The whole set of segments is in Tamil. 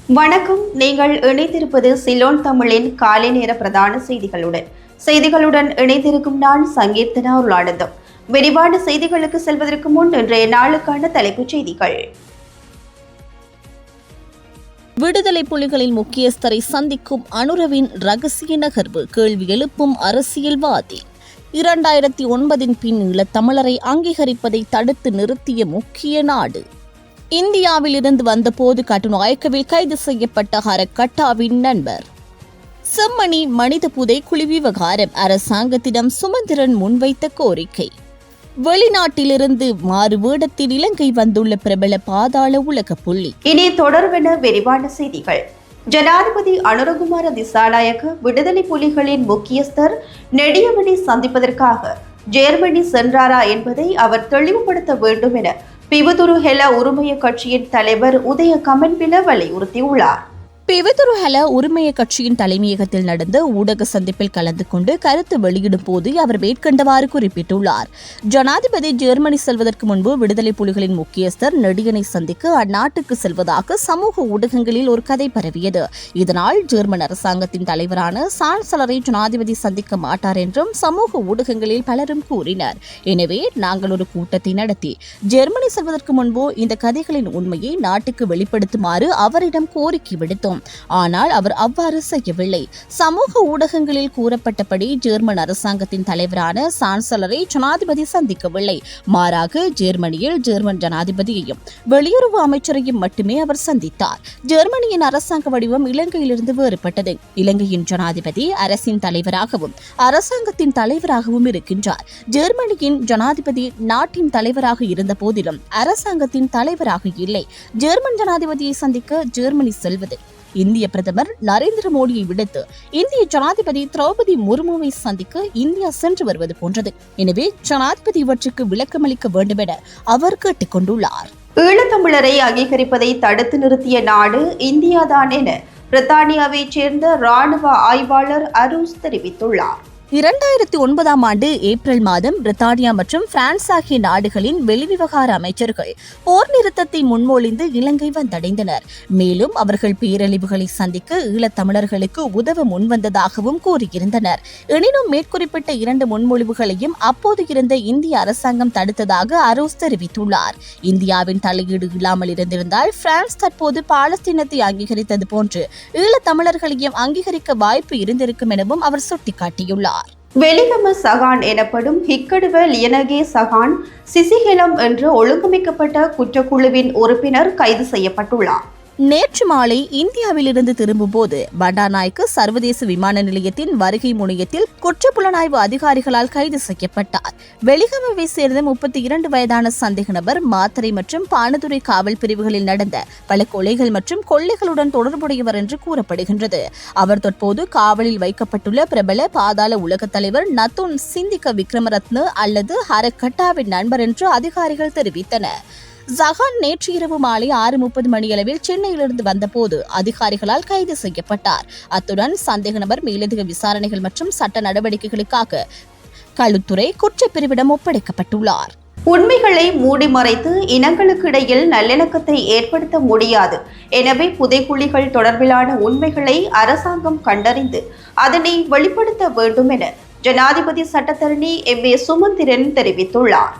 வணக்கம். நீங்கள் இணைந்திருப்பது சிலோன் தமிழின் காலை நேர பிரதான செய்திகளுடன் இணைந்திருக்கும் நான் சங்கீர்த்தனா ஆனந்தம். விரிவான செய்திகளுக்கு செல்வதற்கு முன் இன்றைய நாளுக்கான தலைப்புச் செய்திகள். விடுதலை புலிகளின் முக்கியஸ்தரை சந்திக்கும் அனுரவின் ரகசிய நகர்வு, கேள்வி எழுப்பும் அரசியல்வாதி. 2009 பின் ஈழத்தமிழரை அங்கீகரிப்பதை தடுத்து நிறுத்திய முக்கிய நாடு. இந்தியாவில் இருந்து வந்தபோது கட்டுநாயக்கவில் கைது செய்யப்பட்ட ஹரக்கட்டாவின் நண்பர். செம்மணி மனித புதைக்குழி விவகாரம், அரசாங்கத்திடம் சுமந்திரன் முன்வைத்த கோரிக்கை. வெளிநாட்டிலிருந்து மாறு வேடத்தில் இலங்கை வந்துள்ள பிரபல பாதாள உலக புள்ளி. இனி தொடர்பென விரிவான செய்திகள். ஜனாதிபதி அனுரகுமார திசாநாயக்க விடுதலை புலிகளின் முக்கியஸ்தர் நெடியவனை சந்திப்பதற்காக ஜெர்மனி சென்றாரா என்பதை அவர் தெளிவுபடுத்த வேண்டும் என பிவதுரு ஹெல உரிமைய கட்சியின் தலைவர் உதய கமன்பில வலியுறுத்தியுள்ளார். பிவதுரு ஹெல உரிமைய கட்சியின் தலைமையகத்தில் நடந்த ஊடக சந்திப்பில் கலந்து கொண்டு கருத்து வெளியிடும் போது அவர் மேற்கண்டவாறு குறிப்பிட்டுள்ளார். ஜனாதிபதி ஜெர்மனி செல்வதற்கு முன்பு விடுதலை புலிகளின் முக்கியஸ்தர் நெடியனை சந்திக்க அந்நாட்டுக்கு செல்வதாக சமூக ஊடகங்களில் ஒரு கதை பரவியது. இதனால் ஜெர்மன் அரசாங்கத்தின் தலைவரான சான்சலரை ஜனாதிபதி சந்திக்க மாட்டார் என்றும் சமூக ஊடகங்களில் பலரும் கூறினர். எனவே நாங்கள் ஒரு கூட்டத்தை நடத்தி ஜெர்மனி செல்வதற்கு முன்பு இந்த கதைகளின் உண்மையை நாட்டுக்கு வெளிப்படுத்துமாறு அவரிடம் கோரிக்கை விடுத்தோம். ஆனால் அவர் அவ்வாறு செய்யவில்லை. சமூக ஊடகங்களில் கூறப்பட்டபடி ஜெர்மன் அரசாங்கத்தின் தலைவரான சான்சலரை ஜனாதிபதி சந்திக்கவில்லை. மாறாக ஜெர்மனியில் ஜெர்மன் ஜனாதிபதியையும் வெளியுறவு அமைச்சரையும் மட்டுமே அவர் சந்தித்தார். ஜெர்மனியின் அரசாங்க வடிவம் இலங்கையிலிருந்து வேறுபட்டது. இலங்கையின் ஜனாதிபதி அரசின் தலைவராகவும் அரசாங்கத்தின் தலைவராகவும் இருக்கின்றார். ஜெர்மனியின் ஜனாதிபதி நாட்டின் தலைவராக இருந்த போதிலும் அரசாங்கத்தின் தலைவராக இல்லை. ஜெர்மன் ஜனாதிபதியை சந்திக்க ஜெர்மனி செல்வது இந்திய பிரதமர் நரேந்திர மோடியை விடுத்து இந்திய ஜனாதிபதி திரௌபதி முர்முவை சந்திக்க இந்தியா சென்று வருவது போன்றது. எனவே ஜனாதிபதி இவற்றுக்கு விளக்கமளிக்க வேண்டும் என அவர் கேட்டுக் கொண்டுள்ளார். ஈழத்தமிழரை அங்கீகரிப்பதை தடுத்து நிறுத்திய நாடு இந்தியாதான் என பிரித்தானியாவைச் சேர்ந்த ராணுவ ஆய்வாளர் அரூஸ் தெரிவித்துள்ளார். 2009 ஏப்ரல் மாதம் பிரித்தானியா மற்றும் பிரான்ஸ் ஆகிய நாடுகளின் வெளிவிவகார அமைச்சர்கள் போர் நிறுத்தத்தை முன்மொழிந்து இலங்கை வந்தடைந்தனர். மேலும் அவர்கள் பேரழிவுகளை சந்திக்க ஈழத்தமிழர்களுக்கு உதவ முன்வந்ததாகவும் கூறியிருந்தனர். எனினும் மேற்குறிப்பிட்ட 2 முன்மொழிவுகளையும் அப்போது இருந்த இந்திய அரசாங்கம் தடுத்ததாக அரூஸ் தெரிவித்துள்ளார். இந்தியாவின் தலையீடு இல்லாமல் இருந்திருந்தால் பிரான்ஸ் தற்போது பாலஸ்தீனத்தை அங்கீகரித்தது போன்று ஈழத்தமிழர்களையும் அங்கீகரிக்க வாய்ப்பு இருந்திருக்கும் எனவும் அவர் சுட்டிக்காட்டியுள்ளார். வெளிகம சகான் எனப்படும் ஹிக்கடுவ லியனகே சகான் சிசிஹெலம் என்ற ஒழுங்கமைக்கப்பட்ட குற்றக்குழுவின் உறுப்பினர் கைது செய்யப்பட்டுள்ளார். நேற்று மாலை இந்தியாவிலிருந்து திரும்பும்போது பண்டாநாயக்கு சர்வதேச விமான நிலையத்தின் வருகை முனையத்தில் குற்றப்புலனாய்வு அதிகாரிகளால் கைது செய்யப்பட்டார். வெளிகமவை சேர்ந்த 32 வயதான சந்தேக நபர் மாத்தறை மற்றும் பானதுரை காவல் பிரிவுகளில் நடந்த பல கொலைகள் மற்றும் கொள்ளைகளுடன் தொடர்புடையவர் என்று கூறப்படுகின்றது. அவர் தற்போது காவலில் வைக்கப்பட்டுள்ள பிரபல பாதாள உலக தலைவர் நத்துன் சிந்திக்க விக்ரமரத்ன அல்லது ஹரக்கட்டாவின் நண்பர் என்று அதிகாரிகள் தெரிவித்தனர். ஜஹான் நேற்று இரவு மாலை 6:30 மணியளவில் சென்னையிலிருந்து வந்தபோது அதிகாரிகளால் கைது செய்யப்பட்டார். அத்துடன் சந்தேக நபர் மேலதிக விசாரணைகள் மற்றும் சட்ட நடவடிக்கைகளுக்காக களுத்துறை குற்றப்பிரிவிடம் ஒப்படைக்கப்பட்டுள்ளார். உண்மைகளை மூடி மறைத்து இனங்களுக்கு இடையில் நல்லிணக்கத்தை ஏற்படுத்த முடியாது. எனவே புதைக்குழிகள் தொடர்பிலான உண்மைகளை அரசாங்கம் கண்டறிந்து அதனை வெளிப்படுத்த வேண்டும் என ஜனாதிபதி சட்டத்தரணி MA சுமந்திரன் தெரிவித்துள்ளார்.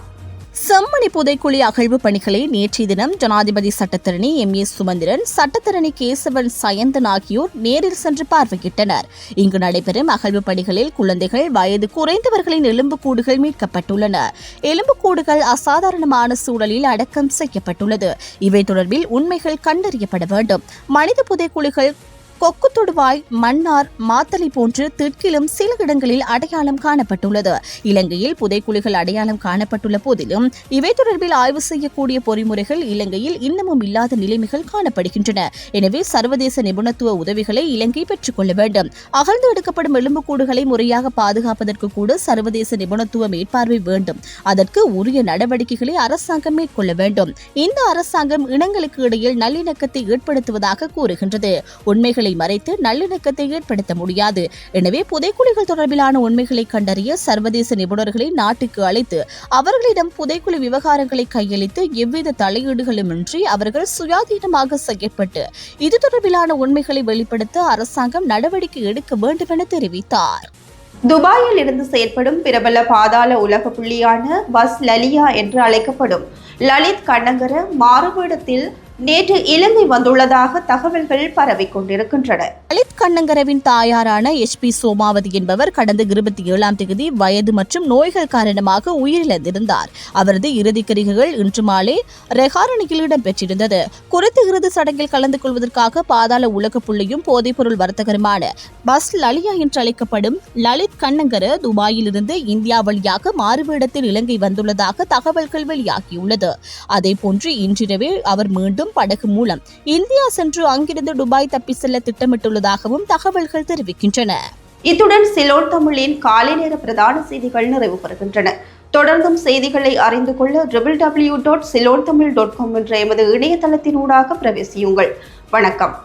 செம்மணி புதைக்குழி அகழ்வு பணிகளை நேற்றைய தினம் ஜனாதிபதி சட்டத்தரணி MA சுமந்திரன், சட்டத்தரணி கேசவன் சயந்தன் ஆகியோர் நேரில் சென்று பார்வையிட்டனர். இங்கு நடைபெறும் அகழ்வு பணிகளில் குழந்தைகள், வயது குறைந்தவர்களின் எலும்புக்கூடுகள் மீட்கப்பட்டுள்ளன. எலும்புக்கூடுகள் அசாதாரணமான சூழலில் அடக்கம் செய்யப்பட்டுள்ளது. இவை தொடர்பில் உண்மைகள் கண்டறியப்பட வேண்டும். மனித புதைக்குழிகள் கொக்கு தொடுவாய், மன்னார், மாத்தளை போன்று தெற்கிலும் சில இடங்களில் அடையாளம் காணப்பட்டுள்ளது. இலங்கையில் புதைக்குழிகள் அடையாளம் காணப்பட்டுள்ள போதிலும் இவை தொடர்பில் ஆய்வு செய்யக்கூடிய பொறிமுறைகள் இலங்கையில் இன்னமும் இல்லாத நிலைமைகள் காணப்படுகின்றன. எனவே சர்வதேச நிபுணத்துவ உதவிகளை இலங்கை பெற்றுக் கொள்ள வேண்டும். அகழ்ந்து எடுக்கப்படும் எலும்புக்கூடுகளை முறையாக பாதுகாப்பதற்கு கூட சர்வதேச நிபுணத்துவ மேற்பார்வை வேண்டும். அதற்கு உரிய நடவடிக்கைகளை அரசாங்கம் மேற்கொள்ள வேண்டும். இந்த அரசாங்கம் இனங்களுக்கு இடையில் நல்லிணக்கத்தை ஏற்படுத்துவதாக கூறுகின்றது. உண்மைகளை உண்மைகளை மறைத்து நல்லிணக்கத்தை ஏற்படுத்த முடியாது. எனவே புதைக்குழிகள் தொடர்பிலான உண்மைகளை கண்டறிய சர்வதேச நிபுணர்களை நாட்டுக்கு அழைத்து அவர்களிடம் புதைக்குழி விவகாரங்களை கையளித்து எவ்வித தலையீடுகளுமின்றி அவர்கள் சுயாதீனமாக செயற்பட்டு இது தொடர்பிலான உண்மைகளை வெளிப்படுத்த அரசாங்கம் நடவடிக்கை எடுக்க வேண்டும் என தெரிவித்தார். துபாயில் இருந்து செயற்படும் பிரபல பாதாள உலக புள்ளியான பஸ் லலியா என்று அழைக்கப்படும் லலித் கண்ணங்கர மாறுவேடத்தில் நேற்று இலங்கை வந்துள்ளதாக தகவல்கள் பரவிக் கொண்டிருக்கின்றன. லலித் கண்ணங்கரவின் தாயாரான HP சோமாவதி என்பவர் கடந்த 27ஆம் தேதி வயது மற்றும் நோய்கள் காரணமாக உயிரிழந்திருந்தார். அவரது இறுதிக்கிரிகைகள் இன்று மாலை ரெஹாரணியில் இடம்பெற்றிருந்தது. குறித்த இறுதி சடங்கில் கலந்து கொள்வதற்காக பாதாள உலக புள்ளியும் போதைப்பொருள் வர்த்தகருமான பஸ் லலியா என்று அழைக்கப்படும் லலித் கண்ணங்கர துபாயில் இருந்து இந்தியா வழியாக மாறுவேடத்தில் இலங்கை வந்துள்ளதாக தகவல்கள் வெளியாகியுள்ளது. அதேபோன்று இன்றிரவே அவர் மீண்டும் படகு மூலம் இந்தியா சென்று அங்கிருந்து துபாய் தப்பி செல்ல திட்டமிட்டுள்ளதாகவும் தகவல்கள் தெரிவிக்கின்றன. இத்துடன் சிலோன் தமிழின் காலை நேர பிரதான செய்திகள் நிறைவு பெறுகின்றன. தொடர்ந்தும் செய்திகளை அறிந்து கொள்ள www.ceylontamil.com என்ற எமது இணையதளத்தினூடாக பிரவேசியுங்கள். வணக்கம்.